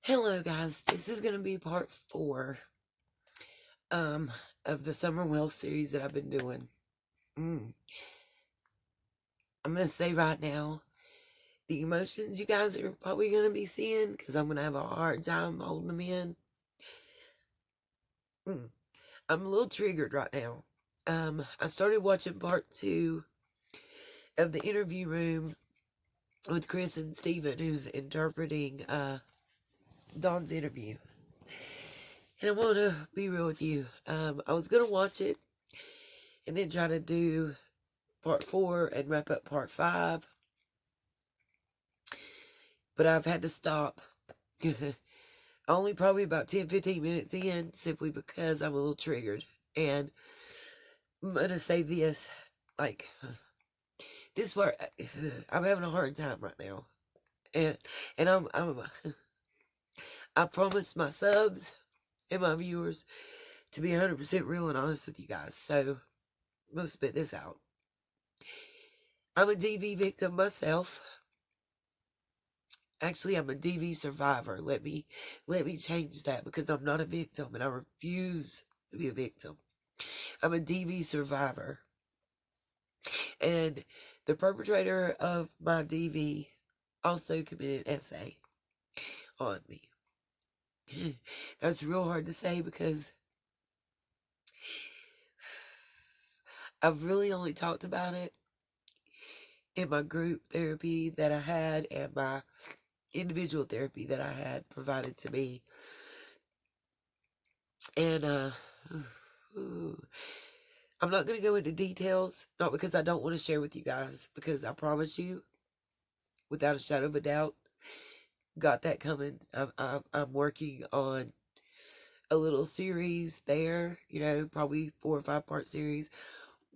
Hello guys, this is going to be part 4 of the Summer Well series that I've been doing. I'm going to say right now, the emotions you guys are probably going to be seeing, because I'm going to have a hard time holding them in. I'm a little triggered right now. I started watching part 2 of the interview room with Chris and Steven, who's interpreting Dawn's interview. And I want to be real with you. I was going to watch it and then try to do part 4 and wrap up part 5. But I've had to stop. Only probably about 10-15 minutes in, simply because I'm a little triggered. And I'm going to say this, like, this part, I'm having a hard time right now. And I promised my subs and my viewers to be 100% real and honest with you guys. So I'm going to spit this out. I'm a DV victim myself. Actually, I'm a DV survivor. Let me change that, because I'm not a victim and I refuse to be a victim. I'm a DV survivor. And the perpetrator of my DV also committed SA on me. That's real hard to say, because I've really only talked about it in my group therapy that I had and my individual therapy that I had provided to me. And I'm not going to go into details, not because I don't want to share with you guys, because I promise you, without a shadow of a doubt, got that coming. I'm working on a little series there, probably 4 or 5 part series,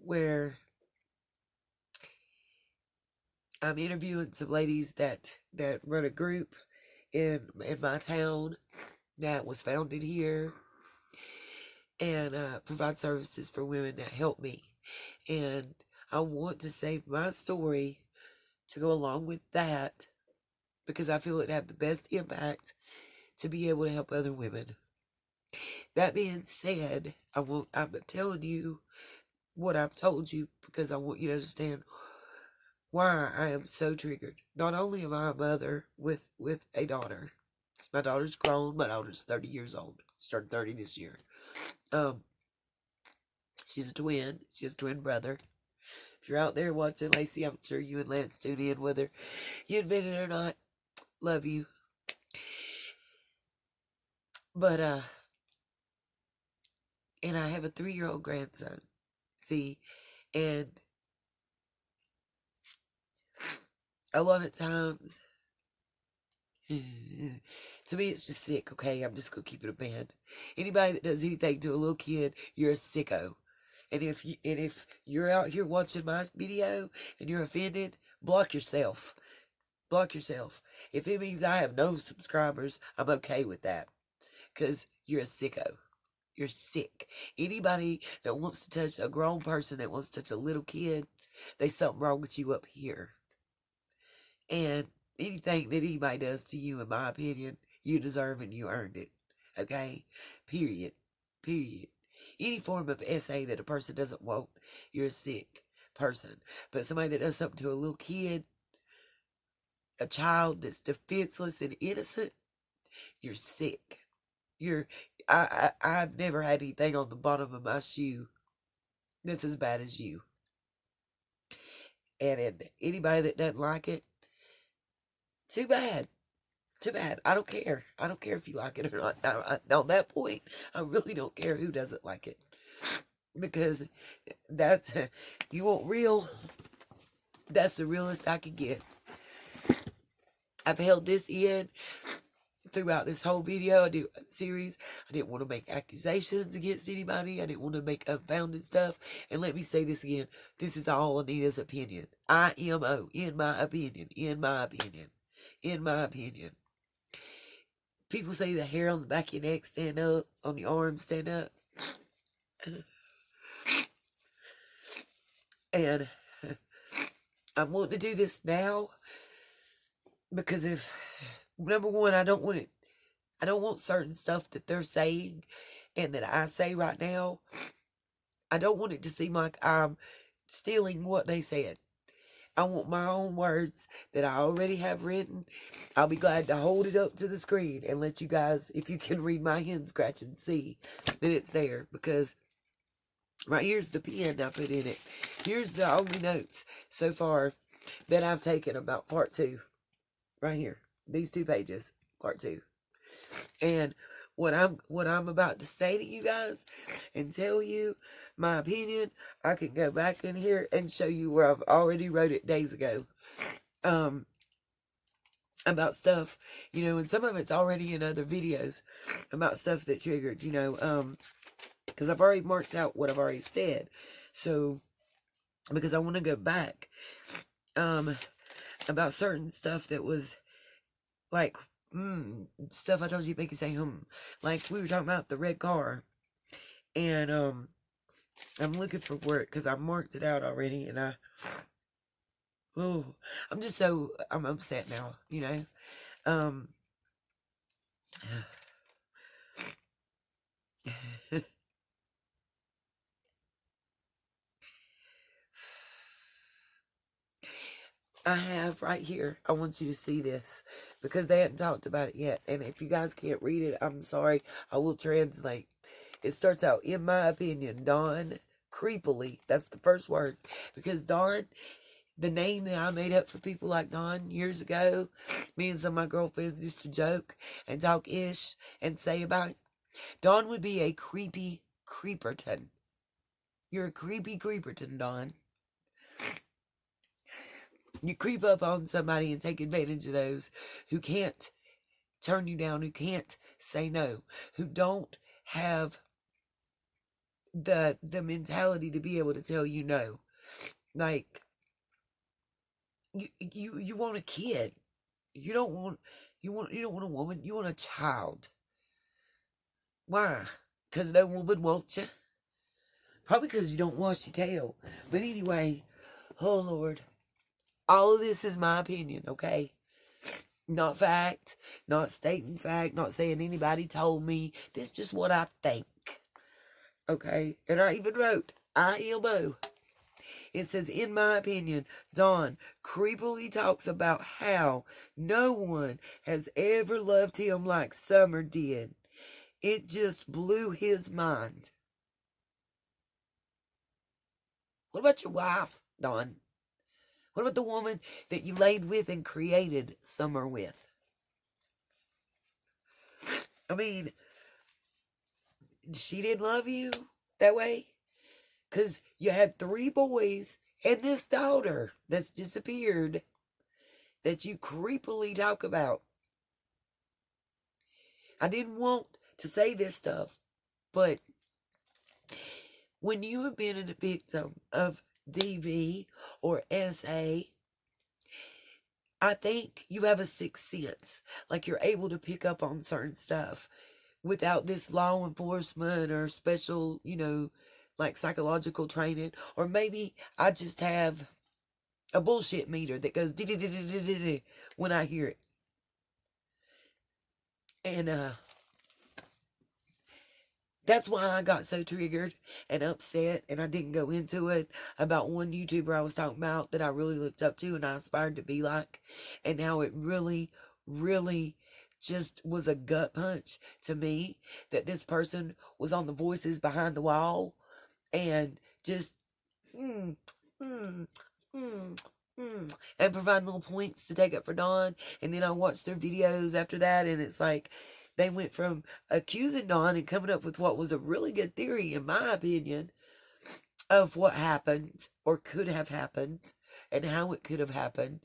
where I'm interviewing some ladies that run a group in my town that was founded here, and provide services for women that help me. And I want to save my story to go along with that, because I feel it'd have the best impact to be able to help other women. That being said, I'm telling you what I've told you, because I want you to understand why I am so triggered. Not only am I a mother with a daughter. My daughter's grown. My daughter's 30 years old. She turned 30 this year. She's a twin. She has a twin brother. If you're out there watching, Lacey, I'm sure you and Lance tune in, whether you admit it or not. Love you. But, and I have a 3-year-old grandson. See, and a lot of times, to me, it's just sick, okay? I'm just going to keep it a band. Anybody that does anything to a little kid, you're a sicko. And if you're out here watching my video and you're offended, block yourself. Block yourself. If it means I have no subscribers, I'm okay with that. Because you're a sicko. You're sick. Anybody that wants to touch a grown person, that wants to touch a little kid, there's something wrong with you up here. And anything that anybody does to you, in my opinion, you deserve and you earned it. Okay? Period. Period. Any form of SA that a person doesn't want, you're a sick person. But somebody that does something to a little kid, a child that's defenseless and innocent, you're sick. I've never had anything on the bottom of my shoe that's as bad as you. And anybody that doesn't like it, too bad. Too bad. I don't care. I don't care if you like it or not. On that point, I really don't care who doesn't like it. Because that's, you want real, that's the realest I can get. I've held this in throughout this whole video series. I didn't want to make accusations against anybody. I didn't want to make unfounded stuff. And let me say this again. This is all Anita's opinion. IMO, in my opinion. In my opinion. In my opinion. People say the hair on the back of your neck stand up, on your arms stand up. And I want to do this now because, if number one, I don't want it I don't want certain stuff that they're saying and that I say right now. I don't want it to seem like I'm stealing what they said. I want my own words that I already have written. I'll be glad to hold it up to the screen and let you guys, if you can read my hand scratch and see that it's there. Because right here's the pen I put in it. Here's the only notes so far that I've taken about part 2. Right here. These 2 pages. Part 2. And what I'm about to say to you guys and tell you my opinion, I can go back in here and show you where I've already wrote it days ago. About stuff, and some of it's already in other videos about stuff that triggered, because I've already marked out what I've already said. So, because I want to go back, about certain stuff that was like, stuff I told you make you say, like we were talking about the red car, and, I'm looking for work because I marked it out already, and I'm upset now, I have right here, I want you to see this, because they hadn't talked about it yet, and if you guys can't read it, I'm sorry, I will translate. It starts out, in my opinion, Dawn, creepily, that's the first word, because Dawn, the name that I made up for people like Dawn years ago, me and some of my girlfriends used to joke and talk ish and say about it. Dawn would be a creepy creeperton. You're a creepy creeperton, Dawn. You creep up on somebody and take advantage of those who can't turn you down, who can't say no, who don't have the mentality to be able to tell you no. Like, you want a kid. You don't want a woman, you want a child. Why? Because no woman wants you? Probably because you don't wash your tail. But anyway, oh Lord. All of this is my opinion, okay? Not fact, not stating fact, not saying anybody told me. This is just what I think. Okay? And I even wrote, IMO. It says, in my opinion, Dawn creepily talks about how no one has ever loved him like Summer did. It just blew his mind. What about your wife, Dawn? What about the woman that you laid with and created Summer with? I mean, she didn't love you that way? Because you had 3 boys and this daughter that's disappeared that you creepily talk about. I didn't want to say this stuff, but when you have been a victim of DV or SA, I think you have a 6th sense. Like you're able to pick up on certain stuff without this law enforcement or special, like psychological training. Or maybe I just have a bullshit meter that goes when I hear it. And that's why I got so triggered and upset, and I didn't go into it, about one YouTuber I was talking about that I really looked up to and I aspired to be like, and how it really, really just was a gut punch to me that this person was on the Voices Behind the Wall and just and provide little points to take up for Dawn. And then I watched their videos after that, and it's like they went from accusing Dawn and coming up with what was a really good theory, in my opinion, of what happened or could have happened and how it could have happened,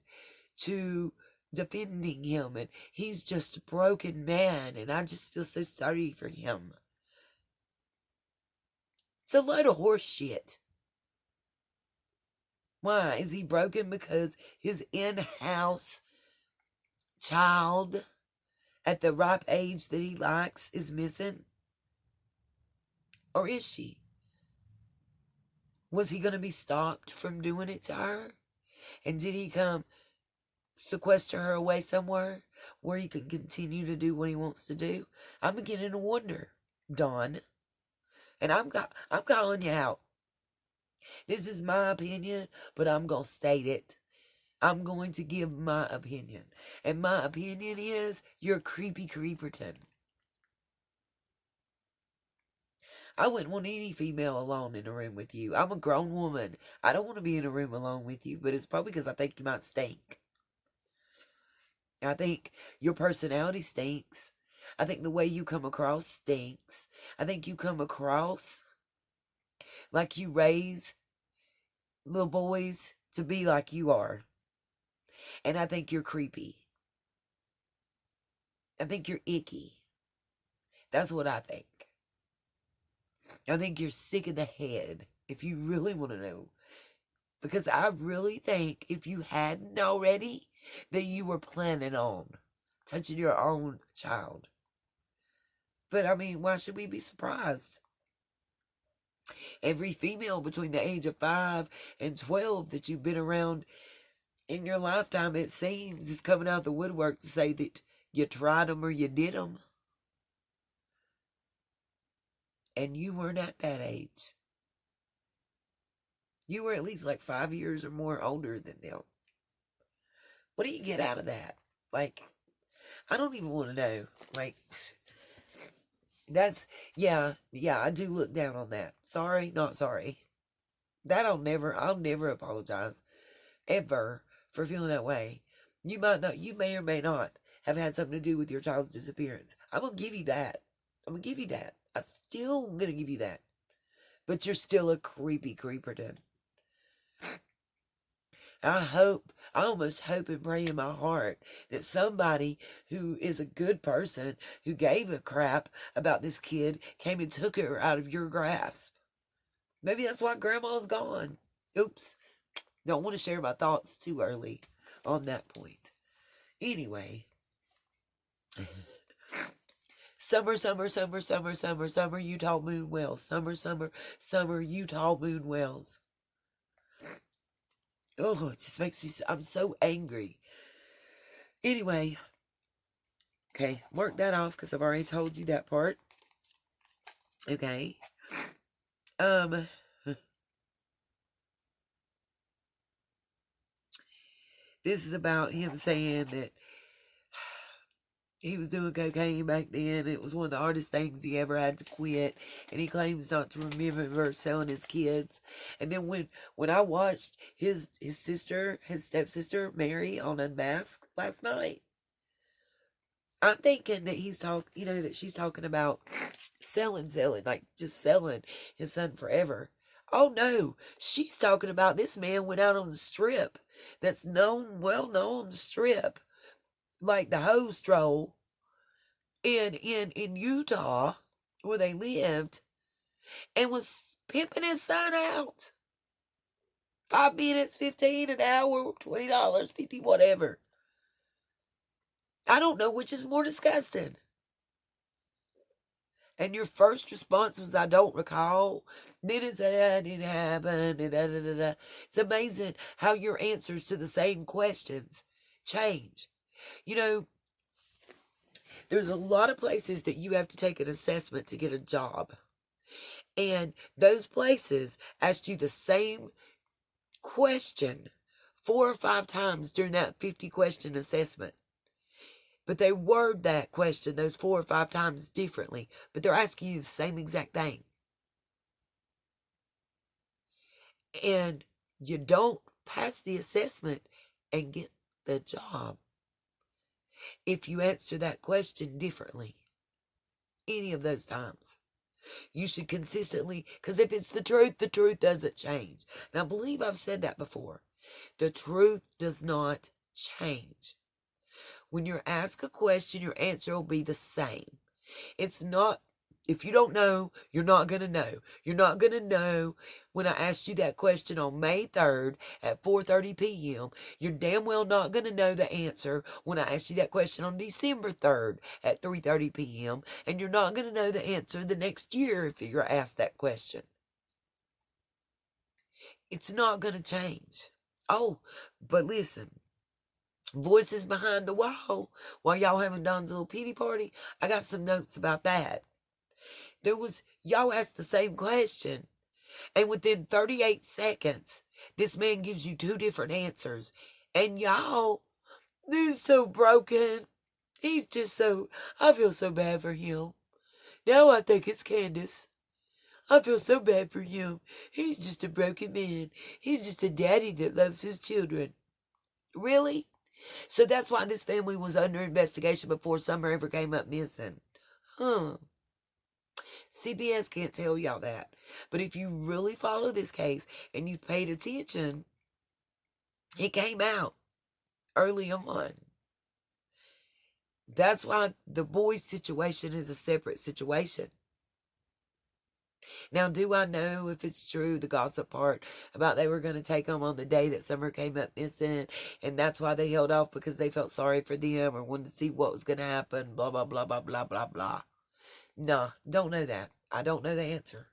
to defending him. And he's just a broken man, and I just feel so sorry for him. It's a load of horse shit. Why? Is he broken because his in-house child at the ripe age that he likes is missing? Or is she? Was he going to be stopped from doing it to her? And did he come sequester her away somewhere where he can continue to do what he wants to do? I'm beginning to wonder, Dawn. And I'm calling you out. This is my opinion, but I'm going to state it. I'm going to give my opinion. And my opinion is you're a creepy creeperton. I wouldn't want any female alone in a room with you. I'm a grown woman. I don't want to be in a room alone with you, but it's probably because I think you might stink. I think your personality stinks. I think the way you come across stinks. I think you come across like you raise little boys to be like you are. And I think you're creepy. I think you're icky. That's what I think. I think you're sick in the head, if you really want to know. Because I really think if you hadn't already, that you were planning on touching your own child. But I mean, why should we be surprised? Every female between the age of 5 and 12 that you've been around in your lifetime, it seems, is coming out the woodwork to say that you tried them or you did them. And you weren't at that age. You were at least like 5 years or more older than them. What do you get out of that? Like, I don't even want to know. Like, that's, yeah, I do look down on that. Sorry, not sorry. I'll never apologize, ever, for feeling that way. You may or may not have had something to do with your child's disappearance. I'm going to give you that. I'm still going to give you that. But you're still a creepy creeperton. I almost hope and pray in my heart that somebody who is a good person, who gave a crap about this kid, came and took her out of your grasp. Maybe that's why Grandma's gone. Oops. Don't want to share my thoughts too early on that point. Anyway. Summer, Utah moon wells. Summer, Utah moon wells. Oh, it just makes me, I'm so angry. Anyway. Okay, mark that off because I've already told you that part. Okay. This is about him saying that he was doing cocaine back then. It was one of the hardest things he ever had to quit. And he claims not to remember selling his kids. And then when I watched his stepsister, Mary, on Unmasked last night, I'm thinking that that she's talking about selling, like just selling his son forever. Oh no, she's talking about this man went out on the strip that's well-known strip, like the Ho Stroll in Utah, where they lived, and was pimping his son out. 5 minutes, 15 an hour, $20, 50, whatever. I don't know which is more disgusting. And your first response was, I don't recall. Then it said, it didn't happen. It's amazing how your answers to the same questions change. There's a lot of places that you have to take an assessment to get a job. And those places asked you the same question 4 or 5 times during that 50-question assessment. But they word that question those 4 or 5 times differently. But they're asking you the same exact thing. And you don't pass the assessment and get the job if you answer that question differently any of those times. You should consistently, because if it's the truth doesn't change. And I believe I've said that before. The truth does not change. When you're asked a question, your answer will be the same. It's not, if you don't know, you're not going to know. You're not going to know when I asked you that question on May 3rd at 4:30 p.m. You're damn well not going to know the answer when I asked you that question on December 3rd at 3:30 p.m. And you're not going to know the answer the next year if you're asked that question. It's not going to change. Oh, but listen. Voices behind the wall while y'all having Don's little pity party. I got some notes about that. Y'all asked the same question. And within 38 seconds, this man gives you two different answers. And y'all, they're so broken. He's just I feel so bad for him. Now I think it's Candace. I feel so bad for him. He's just a broken man. He's just a daddy that loves his children. Really? So that's why this family was under investigation before Summer ever came up missing. Huh. CBS can't tell y'all that. But if you really follow this case and you've paid attention, it came out early on. That's why the boys' situation is a separate situation. Now, do I know if it's true, the gossip part about they were going to take them on the day that Summer came up missing, and that's why they held off because they felt sorry for them or wanted to see what was going to happen, blah, blah, blah, blah, blah, blah, blah. Nah, don't know that. I don't know the answer.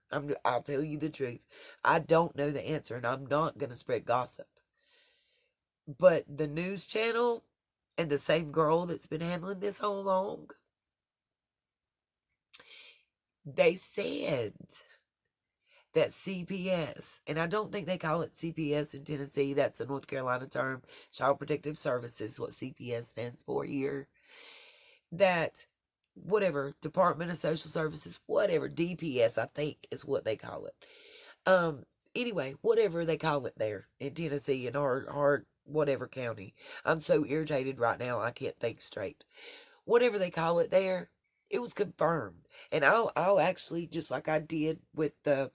I'll tell you the truth. I don't know the answer, and I'm not going to spread gossip. But the news channel and the same girl that's been handling this all along, they said that CPS, and I don't think they call it CPS in Tennessee, that's a North Carolina term, Child Protective Services, what CPS stands for here, that whatever, Department of Social Services, whatever, DPS, I think is what they call it. Anyway, whatever they call it there in Tennessee, in our whatever county. I'm so irritated right now, I can't think straight. Whatever they call it there, it was confirmed. And I'll actually, just like I did with the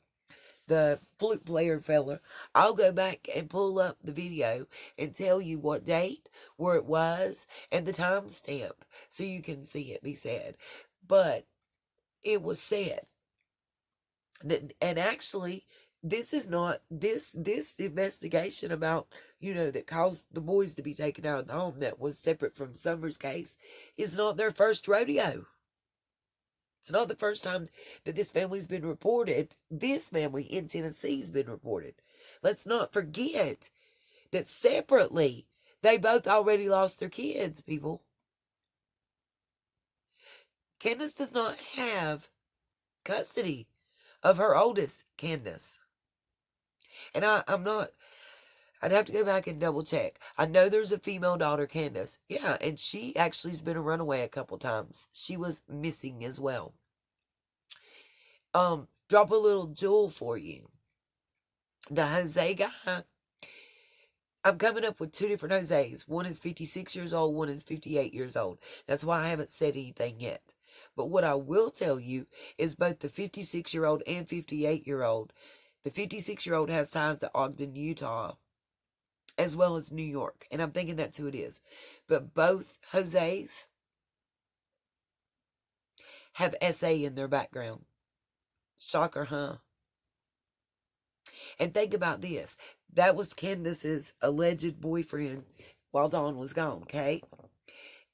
flute player fella, I'll go back and pull up the video and tell you what date, where it was, and the timestamp so you can see it be said. But it was said that, and actually, this is not this investigation about, that caused the boys to be taken out of the home that was separate from Summer's case is not their first rodeo. It's not the first time that this family's been reported. This family in Tennessee's been reported. Let's not forget that separately, they both already lost their kids, people. Candace does not have custody of her oldest, Candace. And I'd have to go back and double check. I know there's a female daughter, Candace. Yeah, and she actually has been a runaway a couple times. She was missing as well. Drop a little jewel for you. The Jose guy, I'm coming up with two different Jose's. One is 56 years old, one is 58 years old. That's why I haven't said anything yet. But what I will tell you is both the 56-year-old and 58-year-old, the 56-year-old has ties to Ogden, Utah, as well as New York. And I'm thinking that's who it is. But both Jose's have SA in their background. Shocker, huh? And think about this. That was Candace's alleged boyfriend while Dawn was gone, okay?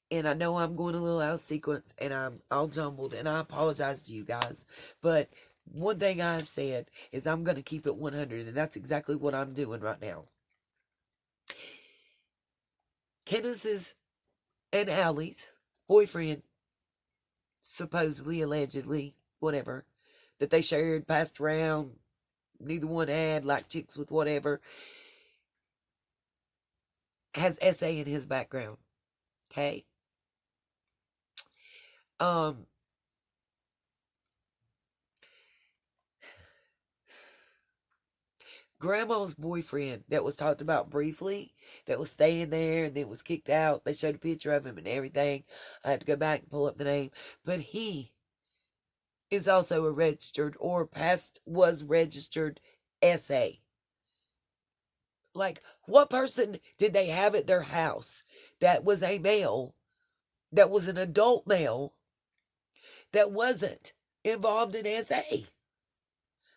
And I know I'm going a little out of sequence and I'm all jumbled, and I apologize to you guys. But one thing I've said is I'm going to keep it 100, and that's exactly what I'm doing right now. Candace's and Allie's boyfriend, supposedly, allegedly, whatever, that they shared, passed around, neither one had, like chicks with whatever, has SA in his background. Okay? Grandma's boyfriend that was talked about briefly, that was staying there and then was kicked out. They showed a picture of him and everything. I have to go back and pull up the name. But he is also a registered, or was registered SA. Like, what person did they have at their house that was a male, that was an adult male, that wasn't involved in SA?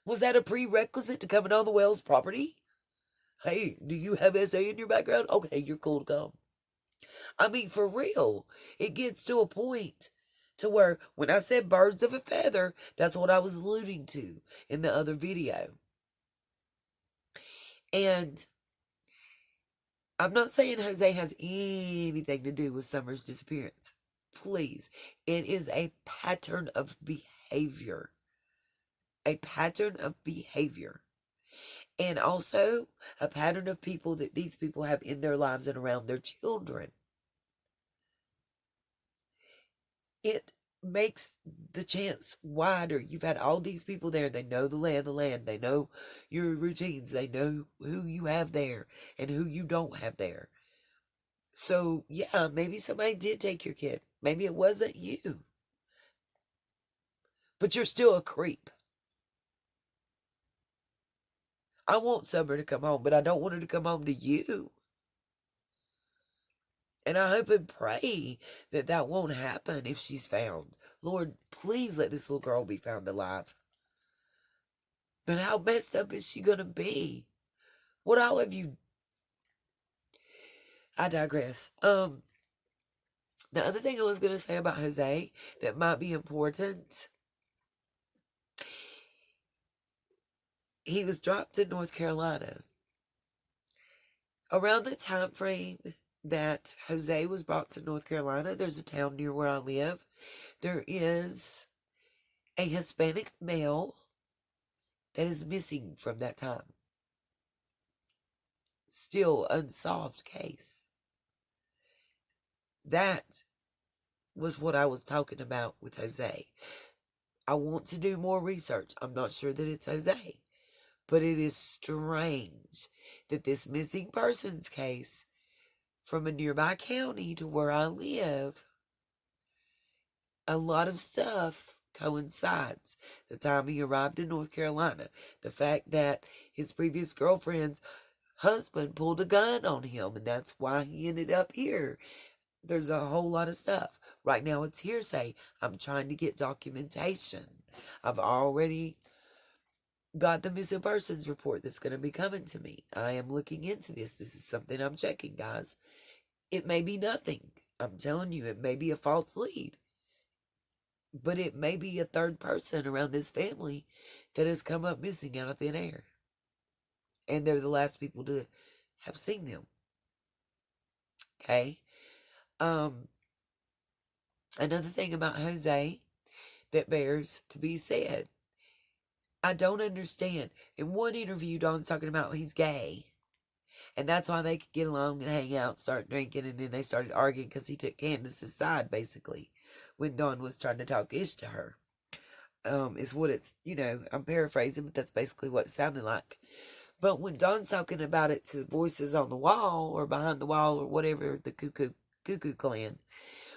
Was that a prerequisite to coming on the Wells property? Hey, do you have SA in your background? Okay, you're cool to come. I mean, for real, it gets to a point to where when I said birds of a feather, that's what I was alluding to in the other video. And I'm not saying Jose has anything to do with Summer's disappearance. Please. It is a pattern of behavior. A pattern of behavior. And also a pattern of people that these people have in their lives and around their children. It makes the chance wider. You've had all these people there. They know the land. They know your routines. They know who you have there and who you don't have there. So, yeah, maybe somebody did take your kid. Maybe it wasn't you. But you're still a creep. I want Summer to come home, but I don't want her to come home to you. And I hope and pray that that won't happen if she's found. Lord, please let this little girl be found alive. But how messed up is she going to be? What all have you... I digress. The other thing I was going to say about Jose that might be important, he was dropped in North Carolina. Around the time frame that Jose was brought to North Carolina, there's a town near where I live. There is a Hispanic male that is missing from that time. Still unsolved case. That was what I was talking about with Jose. I want to do more research. I'm not sure that it's Jose. But it is strange that this missing persons case from a nearby county to where I live, a lot of stuff coincides. The time he arrived in North Carolina, the fact that his previous girlfriend's husband pulled a gun on him, and that's why he ended up here. There's a whole lot of stuff. Right now it's hearsay. I'm trying to get documentation. I've already got the missing persons report that's going to be coming to me. I am looking into this. This is something I'm checking, guys. It may be nothing. I'm telling you, it may be a false lead. But it may be a third person around this family that has come up missing out of thin air. And they're the last people to have seen them. Okay? Another thing about Jose that bears to be said. I don't understand. In one interview, Don's talking about he's gay. And that's why they could get along and hang out, start drinking, and then they started arguing because he took Candace's side, basically, when Don was trying to talk ish to her. Is what it's, I'm paraphrasing, but that's basically what it sounded like. But when Don's talking about it to voices on the wall, or behind the wall, or whatever, the Cuckoo Clan,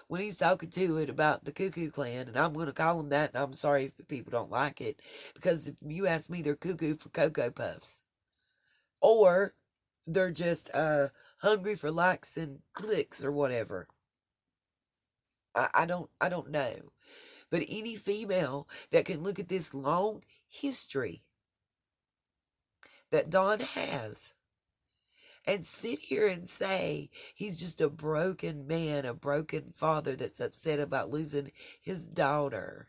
when he's talking to it about the Cuckoo Clan, and I'm going to call them that, and I'm sorry if people don't like it, because if you ask me, they're cuckoo for Cocoa Puffs. Or they're just hungry for likes and clicks or whatever. I don't know. But any female that can look at this long history that Don has and sit here and say he's just a broken man, a broken father that's upset about losing his daughter.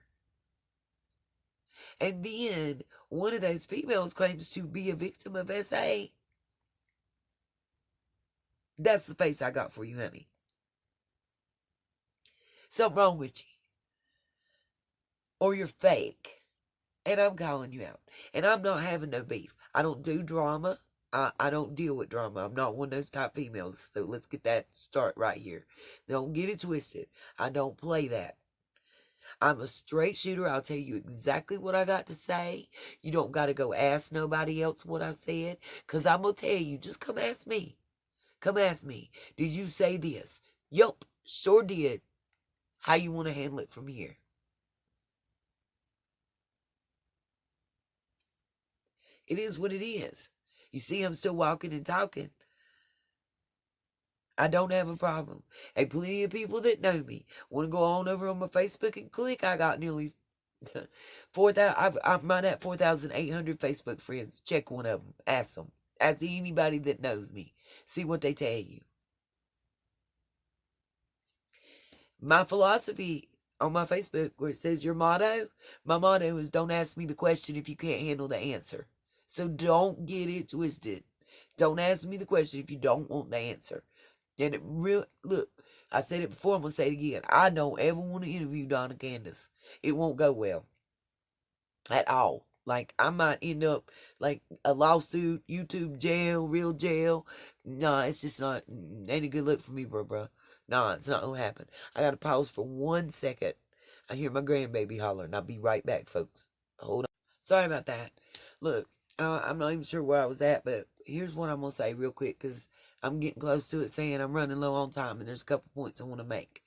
And then one of those females claims to be a victim of SA. That's the face I got for you, honey. Something wrong with you. Or you're fake. And I'm calling you out. And I'm not having no beef. I don't do drama. I don't deal with drama. I'm not one of those type females. So let's get that start right here. Don't get it twisted. I don't play that. I'm a straight shooter. I'll tell you exactly what I got to say. You don't got to go ask nobody else what I said. Because I'm going to tell you. Just come ask me. Come ask me. Did you say this? Yup, sure did. How you want to handle it from here? It is what it is. You see, I'm still walking and talking. I don't have a problem. And plenty of people that know me want to go on over on my Facebook and click. I got nearly 4,000. I might have 4,800 Facebook friends. Check one of them. Ask them. Ask anybody that knows me. See what they tell you. My philosophy on my Facebook, where it says your motto, my motto is don't ask me the question if you can't handle the answer. So don't get it twisted. Don't ask me the question if you don't want the answer. And it real look, I said it before, I'm gonna say it again. I don't ever want to interview Donna Candace. It won't go well. At all. Like I might end up like a lawsuit, YouTube jail, real jail. Nah, it's just not ain't a good look for me, bro. Nah, it's not gonna happen. I gotta pause for 1 second. I hear my grandbaby hollering. I'll be right back, folks. Hold on. Sorry about that. Look, I'm not even sure where I was at, but here's what I'm gonna say real quick because I'm getting close to it, saying I'm running low on time, and there's a couple points I want to make.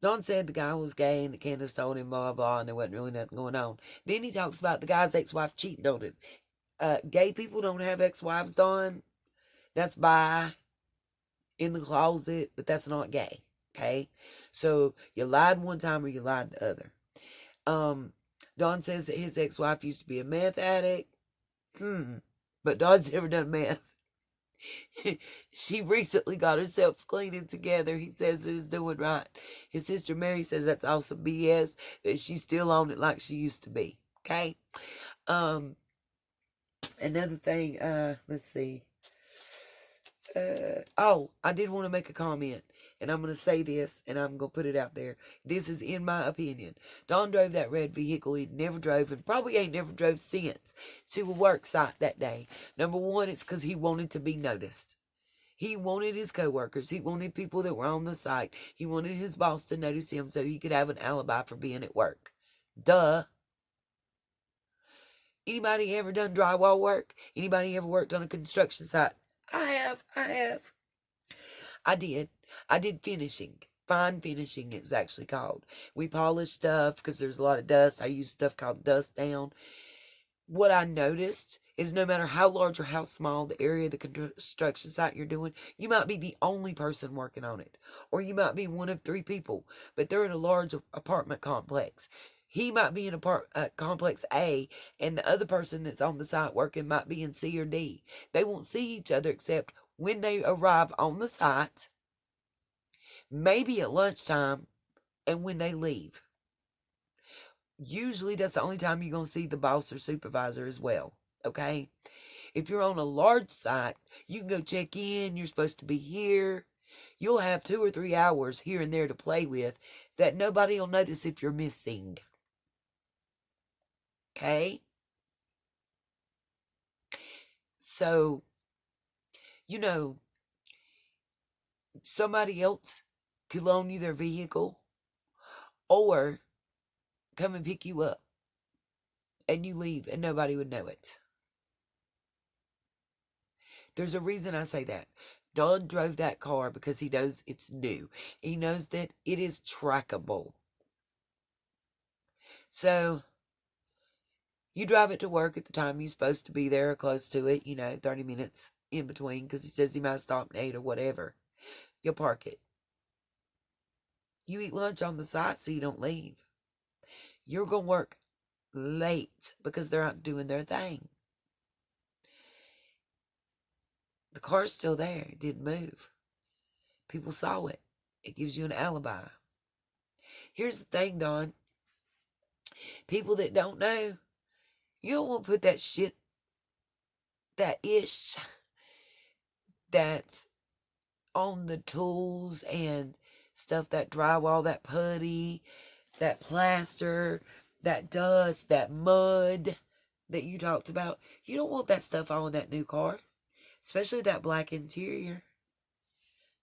Don said the guy was gay and the Candace told him blah, blah, blah, and there wasn't really nothing going on. Then he talks about the guy's ex-wife cheating on him. Gay people don't have ex-wives, Don. That's bi, in the closet, but that's not gay, okay? So you lied one time or you lied the other. Don says that his ex-wife used to be a meth addict. But Don's never done meth. She recently got herself cleaning together. He says is doing right. His sister Mary says that's also BS, that she's still on it like she used to be. Okay. Another thing, let's see. I did want to make a comment, and I'm going to say this, and I'm going to put it out there. This is in my opinion. Don drove that red vehicle he'd never drove, and probably ain't never drove since, to a work site that day. Number one, it's because he wanted to be noticed. He wanted his coworkers. He wanted people that were on the site. He wanted his boss to notice him so he could have an alibi for being at work. Duh. Anybody ever done drywall work? Anybody ever worked on a construction site? I have. I did finishing. Fine finishing, it was actually called. We polished stuff because there's a lot of dust. I use stuff called dust down. What I noticed is no matter how large or how small the area of the construction site you're doing, you might be the only person working on it. Or you might be one of 3 people, but they're in a large apartment complex. He might be in complex A, and the other person that's on the site working might be in C or D. They won't see each other except when they arrive on the site, maybe at lunchtime, and when they leave. Usually that's the only time you're going to see the boss or supervisor as well, okay? If you're on a large site, you can go check in, you're supposed to be here. You'll have 2 or 3 hours here and there to play with that nobody will notice if you're missing. Okay? So, somebody else could loan you their vehicle or come and pick you up and you leave and nobody would know it. There's a reason I say that. Don drove that car because he knows it's new. He knows that it is trackable. So, you drive it to work at the time you're supposed to be there or close to it, 30 minutes in between, because he says he might stop at 8 or whatever. You'll park it. You eat lunch on the site so you don't leave. You're going to work late because they're out doing their thing. The car's still there. It didn't move. People saw it. It gives you an alibi. Here's the thing, Don. People that don't know, you don't want to put that shit, that's on the tools and stuff, that drywall, that putty, that plaster, that dust, that mud that you talked about. You don't want that stuff on that new car, especially that black interior.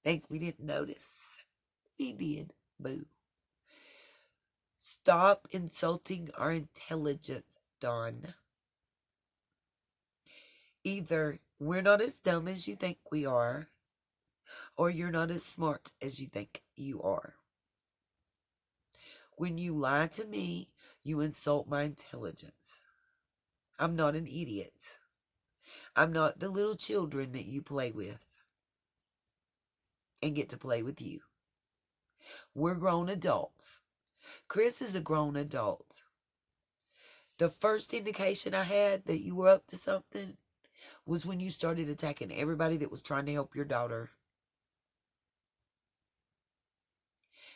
Think we didn't notice? We did. Boo. Stop insulting our intelligence, Dawn. Either we're not as dumb as you think we are, or you're not as smart as you think you are. When you lie to me, you insult my intelligence. I'm not an idiot. I'm not the little children that you play with and get to play with you. We're grown adults. Chris is a grown adult. The first indication I had that you were up to something was when you started attacking everybody that was trying to help your daughter.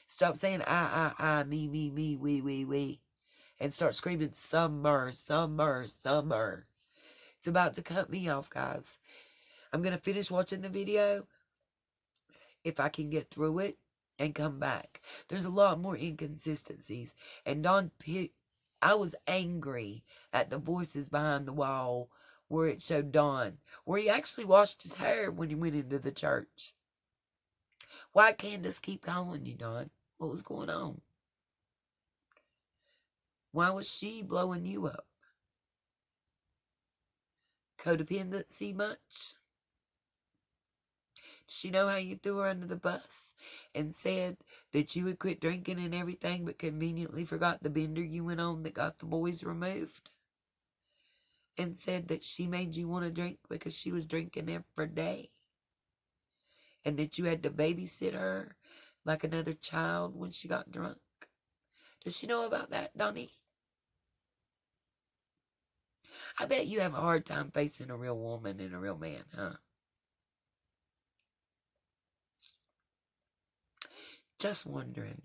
Stop saying I, me, we, and start screaming summer. It's about to cut me off, guys. I'm going to finish watching the video if I can get through it and come back. There's a lot more inconsistencies. And I was angry at the voices behind the wall where it showed Don, where he actually washed his hair when he went into the church. Why Candace keep calling you, Don? What was going on? Why was she blowing you up? Codependency much? Did she know how you threw her under the bus and said that you would quit drinking and everything, but conveniently forgot the bender you went on that got the boys removed? And said that she made you want to drink because she was drinking every day? And that you had to babysit her like another child when she got drunk? Does she know about that, Donnie? I bet you have a hard time facing a real woman and a real man, huh? Just wondering.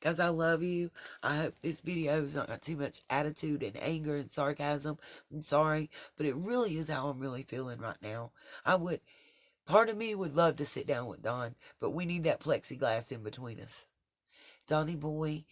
Guys, I love you. I hope this video has not got too much attitude and anger and sarcasm. I'm sorry, but it really is how I'm really feeling right now. Part of me would love to sit down with Don, but we need that plexiglass in between us. Donnie boy,